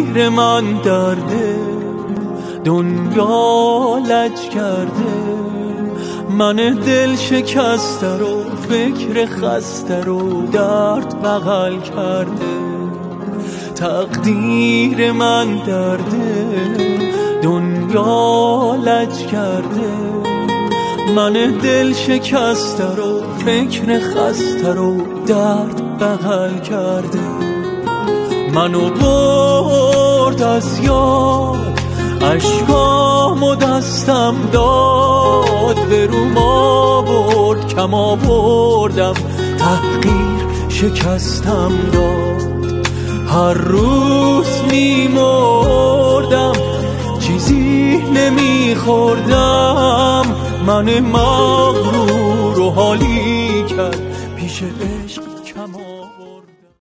تقدیر من درده، دنیا لج کرده، من دل شکسته رو فکر خسته رو درد بغل کرده. تقدیر من درده، دنیا لج کرده، من دل شکسته رو فکر خسته رو درد بغل کرده. منو برد از یاد، اشکامو دستم داد، به روم آورد کم آوردم، تحقیر شکستم داد. هر روز میمردم چیزی نمیخوردم، من مغرور و حالی کرد پیش